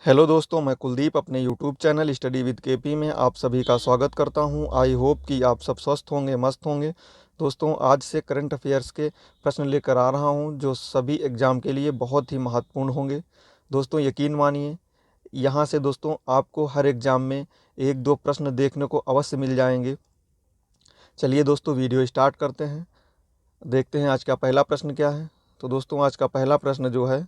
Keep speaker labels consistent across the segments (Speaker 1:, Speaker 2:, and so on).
Speaker 1: Hello दोस्तों, मैं कुलदीप अपने YouTube channel study with KP में आप सभी का स्वागत करता हूं। आई होप कि आप सब स्वस्थ होंगे, मस्त होंगे। दोस्तों, आज से करंट अफेयर्स के प्रश्न लेकर आ रहा हूं जो सभी एग्ज़ाम के लिए बहुत ही महत्वपूर्ण होंगे। दोस्तों, यकीन मानिए, यहां से दोस्तों आपको हर एग्ज़ाम में एक दो प्रश्न देखने को अवश्य मिल जाएंगे। चलिए दोस्तों, वीडियो स्टार्ट करते हैं। देखते हैं आज का पहला प्रश्न क्या है। तो दोस्तों, आज का पहला प्रश्न जो है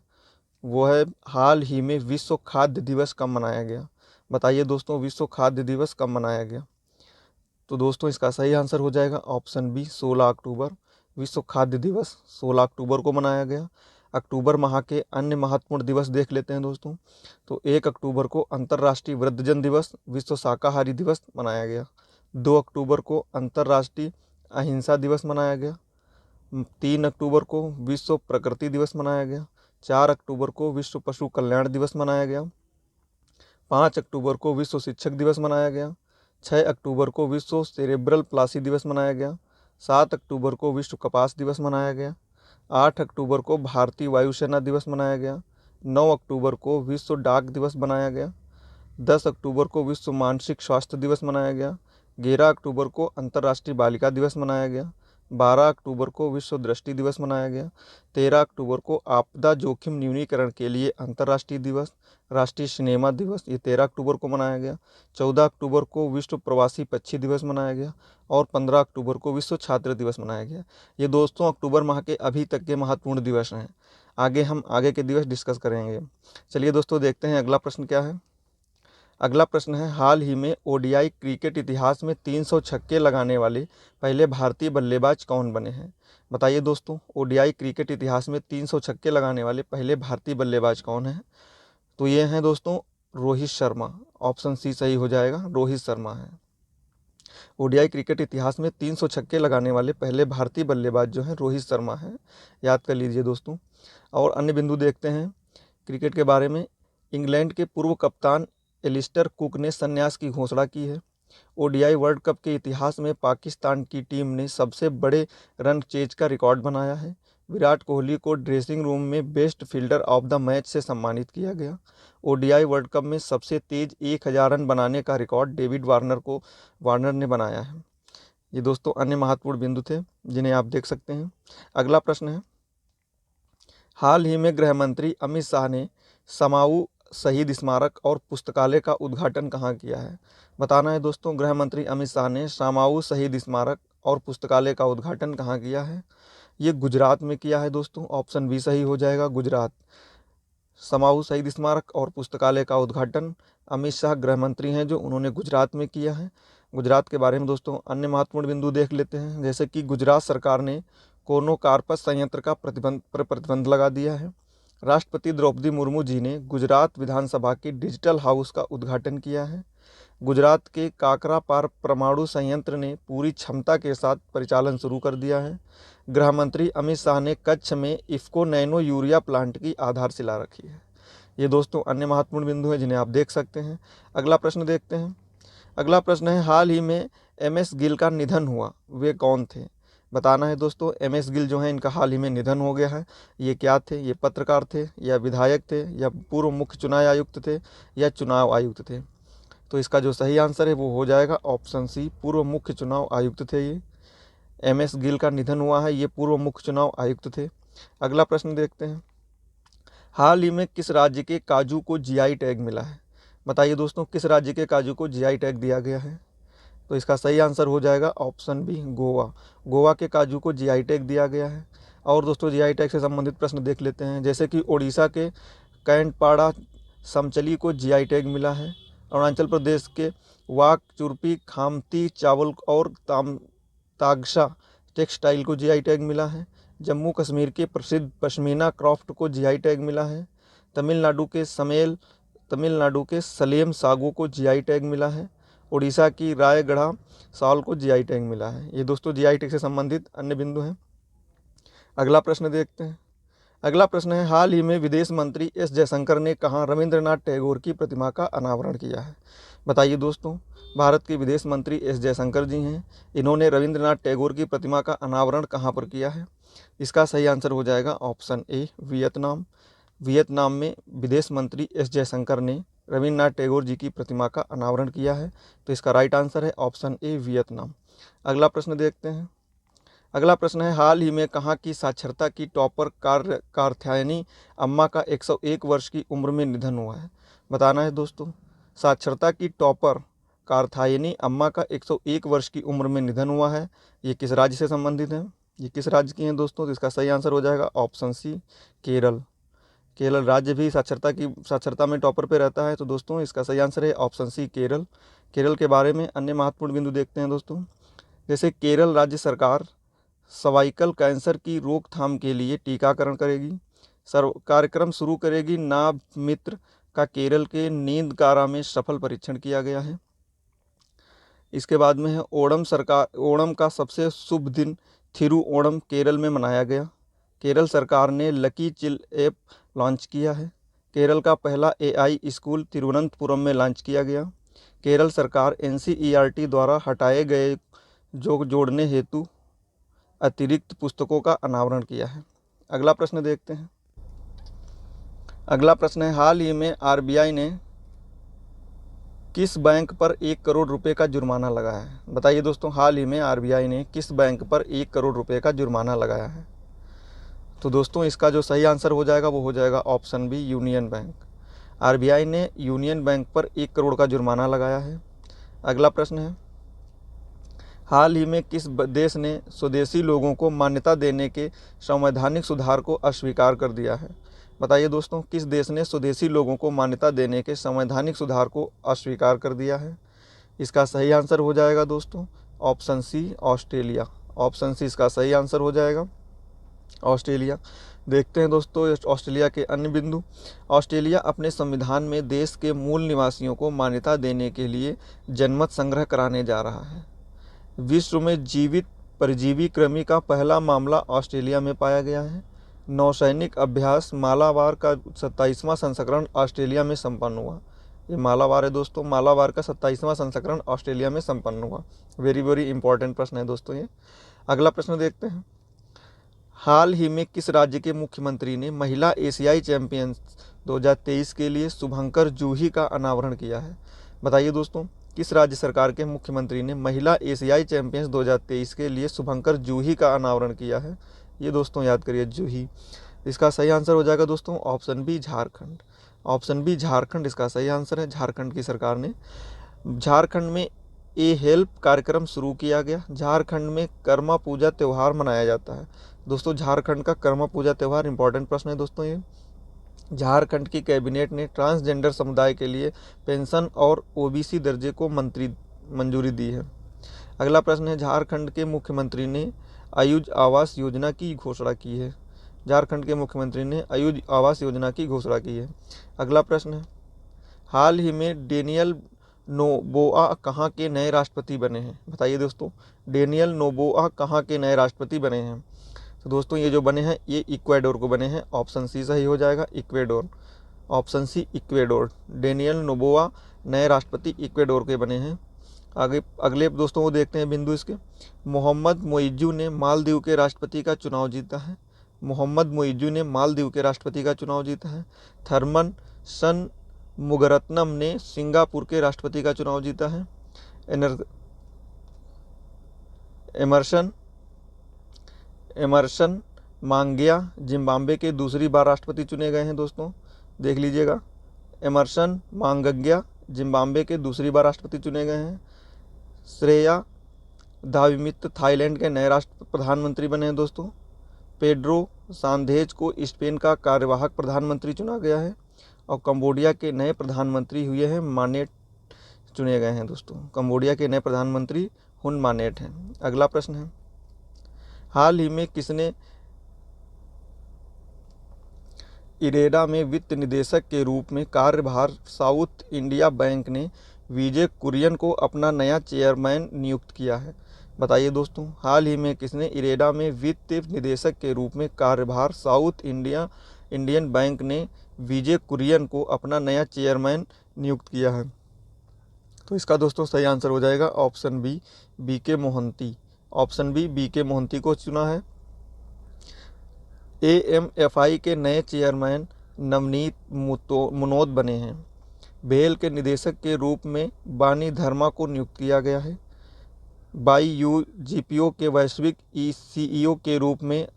Speaker 1: वो है, हाल ही में विश्व खाद्य दिवस कब मनाया गया। बताइए दोस्तों, विश्व खाद्य दिवस कब मनाया गया। तो दोस्तों, इसका सही आंसर हो जाएगा ऑप्शन बी, 16 अक्टूबर। विश्व खाद्य दिवस 16 अक्टूबर को मनाया गया। अक्टूबर माह के अन्य महत्वपूर्ण दिवस देख लेते हैं दोस्तों। तो 1 अक्टूबर को अंतर्राष्ट्रीय वृद्धजन दिवस, विश्व शाकाहारी दिवस मनाया गया। 2 अक्टूबर को अंतर्राष्ट्रीय अहिंसा दिवस मनाया गया। 3 अक्टूबर को विश्व प्रकृति दिवस मनाया गया। 4 अक्टूबर को विश्व पशु कल्याण दिवस मनाया गया। 5 अक्टूबर को विश्व शिक्षक दिवस मनाया गया। 6 अक्टूबर को विश्व सेरेब्रल प्लासी दिवस मनाया गया। 7 अक्टूबर को विश्व कपास दिवस मनाया गया। 8 अक्टूबर को भारतीय वायुसेना दिवस मनाया गया। 9 अक्टूबर को विश्व डाक दिवस मनाया गया। 10 अक्टूबर को विश्व मानसिक स्वास्थ्य दिवस मनाया गया। 11 अक्टूबर को अंतर्राष्ट्रीय बालिका दिवस मनाया गया। 12 अक्टूबर को विश्व दृष्टि दिवस मनाया गया। 13 अक्टूबर को आपदा जोखिम न्यूनीकरण के लिए अंतर्राष्ट्रीय दिवस, राष्ट्रीय सिनेमा दिवस, ये 13 अक्टूबर को मनाया गया। 14 अक्टूबर को विश्व प्रवासी पक्षी दिवस मनाया गया। और 15 अक्टूबर को विश्व छात्र दिवस मनाया गया। ये दोस्तों अक्टूबर माह के अभी तक के महत्वपूर्ण दिवस हैं। हम आगे के दिवस डिस्कस करेंगे। चलिए दोस्तों, देखते हैं अगला प्रश्न क्या है। अगला प्रश्न है, हाल ही में ओडीआई क्रिकेट इतिहास में 300 छक्के लगाने वाले पहले भारतीय बल्लेबाज कौन बने हैं। बताइए दोस्तों, ओडीआई क्रिकेट इतिहास में 300 छक्के लगाने वाले पहले भारतीय बल्लेबाज कौन हैं। तो ये हैं दोस्तों रोहित शर्मा। ऑप्शन सी सही हो जाएगा, रोहित शर्मा है। ओडीआई क्रिकेट इतिहास में 300 छक्के लगाने वाले पहले भारतीय बल्लेबाज जो हैं रोहित शर्मा हैं। याद कर लीजिए दोस्तों। और अन्य बिंदु देखते हैं क्रिकेट के बारे में। इंग्लैंड के पूर्व कप्तान एलिस्टर कुक ने संन्यास की घोषणा की है। ओडीआई वर्ल्ड कप के इतिहास में पाकिस्तान की टीम ने सबसे बड़े रन चेज का रिकॉर्ड बनाया है। विराट कोहली को ड्रेसिंग रूम में best fielder of the match से सम्मानित किया गया। ओडीआई वर्ल्ड कप में सबसे तेज 1000 रन बनाने का रिकॉर्ड डेविड वार्नर ने बनाया है। ये दोस्तों अन्य महत्वपूर्ण बिंदु थे जिन्हें आप देख सकते हैं। अगला प्रश्न है, हाल ही में गृह मंत्री अमित शाह ने समाऊ शहीद स्मारक और पुस्तकालय का उद्घाटन कहाँ किया है। बताना है दोस्तों, गृह मंत्री अमित शाह ने समाऊ शहीद स्मारक और पुस्तकालय का उद्घाटन कहाँ किया है। ये गुजरात में किया है दोस्तों। ऑप्शन बी सही हो जाएगा, गुजरात। समाऊ शहीद स्मारक और पुस्तकालय का उद्घाटन अमित शाह गृह मंत्री हैं जो उन्होंने गुजरात में किया है। गुजरात के बारे में दोस्तों अन्य महत्वपूर्ण बिंदु देख लेते हैं, जैसे कि गुजरात सरकार ने कोर्नोकार्पस संयंत्र का प्रतिबंध लगा दिया है। राष्ट्रपति द्रौपदी मुर्मू जी ने गुजरात विधानसभा के डिजिटल हाउस का उद्घाटन किया है। गुजरात के काकरापार परमाणु संयंत्र ने पूरी क्षमता के साथ परिचालन शुरू कर दिया है। गृह मंत्री अमित शाह ने कच्छ में इफ्को नैनो यूरिया प्लांट की आधारशिला रखी है। ये दोस्तों अन्य महत्वपूर्ण बिंदु हैं जिन्हें आप देख सकते हैं। अगला प्रश्न देखते हैं। अगला प्रश्न है, हाल ही में एमएस गिल का निधन हुआ, वे कौन थे। बताना है दोस्तों, एमएस गिल जो है इनका हाल ही में निधन हो गया है। ये क्या थे, ये पत्रकार थे या विधायक थे या पूर्व मुख्य चुनाव आयुक्त थे या चुनाव आयुक्त थे। तो इसका जो सही आंसर है वो हो जाएगा ऑप्शन सी, पूर्व मुख्य चुनाव आयुक्त थे। ये एमएस गिल का निधन हुआ है, ये पूर्व मुख्य चुनाव आयुक्त थे। अगला प्रश्न देखते हैं, हाल ही में किस राज्य के काजू को जीआई टैग मिला है। बताइए दोस्तों, किस राज्य के काजू को जीआई टैग दिया गया है। तो इसका सही आंसर हो जाएगा ऑप्शन बी, गोवा। गोवा के काजू को जीआई टैग दिया गया है। और दोस्तों जीआई टैग से संबंधित प्रश्न देख लेते हैं, जैसे कि ओडिशा के कैंटपाड़ा समचली को जीआई टैग मिला है। अरुणाचल प्रदेश के वाक चुरपी खामती चावल और तागशा टेक्सटाइल को जीआई टैग मिला है। जम्मू कश्मीर के प्रसिद्ध पश्मीना क्राफ्ट को जीआई टैग मिला है। तमिलनाडु के सलेम सागू को जीआई टैग मिला है। उड़ीसा की रायगढ़ा साल को जीआई टैग मिला है। ये दोस्तों जीआई टैग से संबंधित अन्य बिंदु हैं। अगला प्रश्न देखते हैं। अगला प्रश्न है, हाल ही में विदेश मंत्री एस जयशंकर ने कहाँ रविंद्रनाथ टैगोर की प्रतिमा का अनावरण किया है। बताइए दोस्तों, भारत के विदेश मंत्री एस जयशंकर जी हैं, इन्होंने रविंद्रनाथ टैगोर की प्रतिमा का अनावरण कहाँ पर किया है। इसका सही आंसर हो जाएगा ऑप्शन ए, वियतनाम। वियतनाम में विदेश मंत्री एस जयशंकर ने रविन्द्रनाथ टैगोर जी की प्रतिमा का अनावरण किया है? तो इसका राइट आंसर है ऑप्शन ए वियतनाम। अगला प्रश्न देखते हैं। अगला प्रश्न है, हाल ही में कहाँ की साक्षरता की टॉपर कार्थयानी अम्मा का 101 वर्ष की उम्र में निधन हुआ है? बताना है दोस्तों। साक्षरता की टॉपर कार्थयानी अम्मा का 101 वर्ष की उम्र में निधन हुआ है। ये किस राज्य से संबंधित है? ये किस राज्य की हैं दोस्तों? तो इसका सही आंसर हो जाएगा ऑप्शन सी केरल। केरल राज्य भी साक्षरता में टॉपर पे रहता है। तो दोस्तों इसका सही आंसर है ऑप्शन सी केरल। केरल के बारे में अन्य महत्वपूर्ण बिंदु देखते हैं दोस्तों। जैसे केरल राज्य सरकार सर्वाइकल कैंसर की रोकथाम के लिए टीकाकरण करेगी। कार्यक्रम शुरू करेगी नाभ मित्र का केरल के नींदकारा में सफल परीक्षण किया गया है। इसके बाद में है ओणम का सबसे शुभ दिन थिरुओणम केरल में मनाया गया। केरल सरकार ने लकी चिल ऐप लॉन्च किया है। केरल का पहला AI स्कूल तिरुवनंतपुरम में लॉन्च किया गया। केरल सरकार NCERT द्वारा हटाए गए जोड़ने हेतु अतिरिक्त पुस्तकों का अनावरण किया है। अगला प्रश्न देखते हैं। अगला प्रश्न है, हाल ही में RBI ने किस बैंक पर 1 करोड़ रुपए का जुर्माना लगाया है? बताइए दोस्तों, हाल ही में RBI ने किस बैंक पर 1 करोड़ रुपए का जुर्माना लगाया है? तो दोस्तों इसका जो सही आंसर हो जाएगा वो हो जाएगा option B Union Bank. RBI ने यूनियन बैंक पर 1 करोड़ का जुर्माना लगाया है। अगला प्रश्न है, हाल ही में किस देश ने स्वदेशी लोगों को मान्यता देने के संवैधानिक सुधार को अस्वीकार कर दिया है? बताइए दोस्तों, किस देश ने स्वदेशी लोगों को मान्यता देने के संवैधानिक सुधार को अस्वीकार कर दिया है? इसका सही आंसर हो जाएगा दोस्तों option C Australia. Option C इसका सही आंसर हो जाएगा ऑस्ट्रेलिया। देखते हैं दोस्तों ऑस्ट्रेलिया के अन्य बिंदु। ऑस्ट्रेलिया अपने संविधान में देश के मूल निवासियों को मान्यता देने के लिए जनमत संग्रह कराने जा रहा है। विश्व में जीवित परजीवी कृमि का पहला मामला ऑस्ट्रेलिया में पाया गया है। नौसैनिक अभ्यास मालाबार का 27वां संस्करण ऑस्ट्रेलिया में संपन्न हुआ। ये मालाबार है दोस्तों, मालाबार का 27वां संस्करण ऑस्ट्रेलिया में संपन्न हुआ। वेरी वेरी इंपॉर्टेंट प्रश्न है दोस्तों ये। अगला प्रश्न देखते हैं, हाल ही में किस राज्य के मुख्यमंत्री ने महिला एशियाई चैंपियंस 2023 के लिए शुभंकर जूही का अनावरण किया है? बताइए दोस्तों, किस राज्य सरकार के मुख्यमंत्री ने महिला एशियाई चैंपियंस 2023 के लिए शुभंकर जूही का अनावरण किया है? ये दोस्तों याद करिए जूही। इसका सही आंसर हो जाएगा दोस्तों option B Jharkhand. Option B Jharkhand इसका सही आंसर है। झारखंड की सरकार ने झारखंड में ए हेल्प कार्यक्रम शुरू किया गया। झारखंड में कर्मा पूजा त्यौहार मनाया जाता है। दोस्तों झारखंड का कर्मा पूजा त्यौहार इंपॉर्टेंट प्रश्न है दोस्तों ये। झारखंड की कैबिनेट ने ट्रांसजेंडर समुदाय के लिए पेंशन और OBC दर्जे को मंजूरी दी है। अगला प्रश्न है, झारखंड के मुख्यमंत्री ने आयुष आवास योजना की घोषणा की है। झारखंड के मुख्यमंत्री ने आयुष आवास योजना की घोषणा की है। अगला प्रश्न है, हाल ही में डेनियल नोबोआ कहाँ के नए राष्ट्रपति बने हैं? बताइए दोस्तों, डेनियल नोबोआ कहाँ के नए राष्ट्रपति बने हैं? तो दोस्तों ये जो बने हैं ये इक्वाडोर को बने हैं। ऑप्शन सी सही हो जाएगा Ecuador. Option C Ecuador. Daniel Noboa नए राष्ट्रपति इक्वाडोर के बने हैं। अगले दोस्तों वो देखते हैं बिंदु इसके। मोहम्मद मोइज्जू ने मालदीव के राष्ट्रपति का चुनाव जीता है। मोहम्मद मोइज्जू ने मालदीव के राष्ट्रपति का चुनाव जीता है। थर्मन सन मुगरत्नम ने सिंगापुर के राष्ट्रपति का चुनाव जीता है। एमरसन मांगिया जिम्बाब्वे के दूसरी बार राष्ट्रपति चुने गए हैं दोस्तों, देख लीजिएगा। एमरसन मांगिया जिम्बाब्वे के दूसरी बार राष्ट्रपति चुने गए हैं। श्रेया धाविमित थाईलैंड के नए प्रधानमंत्री बने हैं दोस्तों। पेड्रो सांधेज को स्पेन का कार्यवाहक प्रधानमंत्री चुना गया है। और कंबोडिया के नए प्रधानमंत्री हुए हैं मानेट चुने गए हैं दोस्तों। कंबोडिया के नए प्रधानमंत्री हुन मानेट हैं। अगला प्रश्न है, हाल ही में किसने इरेडा में वित्त निदेशक के रूप में कार्यभार साउथ इंडिया बैंक ने विजय कुरियन को अपना नया चेयरमैन नियुक्त किया है? बताइए दोस्तों, हाल ही में किसने इरेडा में वित्त निदेशक के रूप में कार्यभार साउथ इंडियन बैंक ने विजय कुरियन को अपना नया चेयरमैन नियुक्त किया है? तो इसका दोस्तों सही आंसर हो जाएगा option B BK Mohanty. Option B BK Mohanty को चुना है। AMFI के नए चेयरमैन नवनीत मुनोद बने हैं। भेल के निदेशक के रूप में बानी धर्मा को नियुक्त किया गया है। BUGPO के वैश्विक CEO के रूप में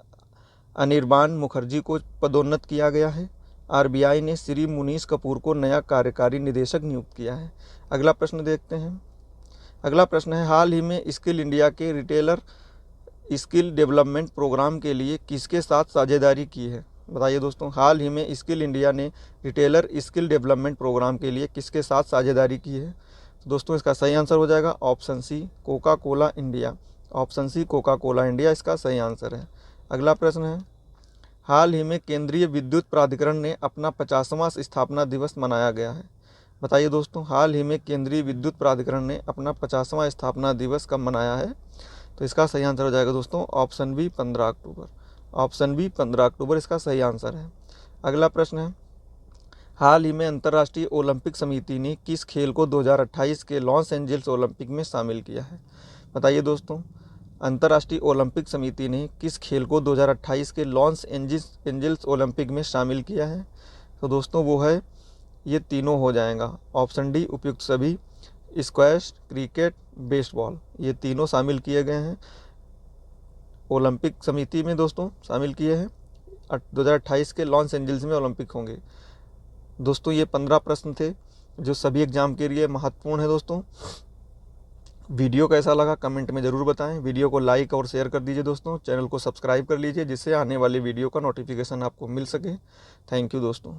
Speaker 1: अनिर्बान मुखर्जी को पदोन्नत किया गया है। RBI ने श्री मुनीश कपूर को नया कार्यकारी निदेशक नियुक्त किया है। अगला प्रश्न देखते हैं। अगला प्रश्न है, हाल ही में स्किल इंडिया के रिटेलर स्किल डेवलपमेंट प्रोग्राम के लिए किसके साथ साझेदारी की है? बताइए दोस्तों, हाल ही में स्किल इंडिया ने रिटेलर स्किल डेवलपमेंट प्रोग्राम के लिए किसके साथ साझेदारी की है? तो दोस्तों इसका सही आंसर हो जाएगा option C, Coca Cola India. Option C, Coca Cola India इसका सही आंसर है। अगला प्रश्न है, हाल ही में केंद्रीय विद्युत प्राधिकरण ने अपना 50वां स्थापना दिवस मनाया गया है। बताइए दोस्तों, हाल ही में केंद्रीय विद्युत प्राधिकरण ने अपना 50वां स्थापना दिवस कब मनाया है? तो इसका सही आंसर हो जाएगा दोस्तों ऑप्शन बी, 15 अक्टूबर। ऑप्शन बी, 15 अक्टूबर इसका सही आंसर है। अगला प्रश्न है, हाल ही में अंतर्राष्ट्रीय ओलंपिक समिति ने किस खेल को 2028 के लॉस एंजल्स ओलंपिक में शामिल किया है? बताइए दोस्तों, अंतर्राष्ट्रीय ओलंपिक समिति ने किस खेल को 2028 के लॉस एंजल्स ओलंपिक में शामिल किया है? तो दोस्तों वो है, ये तीनों हो जाएगा। ऑप्शन डी उपयुक्त सभी, स्क्वैश, क्रिकेट, बेसबॉल, ये तीनों शामिल किए गए हैं ओलंपिक समिति में दोस्तों, शामिल किए हैं। 2028 के लॉस एंजल्स में ओलंपिक होंगे। दोस्तों ये 15 प्रश्न थे जो सभी एग्जाम के लिए महत्वपूर्ण है। दोस्तों वीडियो कैसा लगा कमेंट में ज़रूर बताएं। वीडियो को लाइक और शेयर कर दीजिए दोस्तों। चैनल को सब्सक्राइब कर लीजिए जिससे आने वाली वीडियो का नोटिफिकेशन आपको मिल सके। थैंक यू दोस्तों।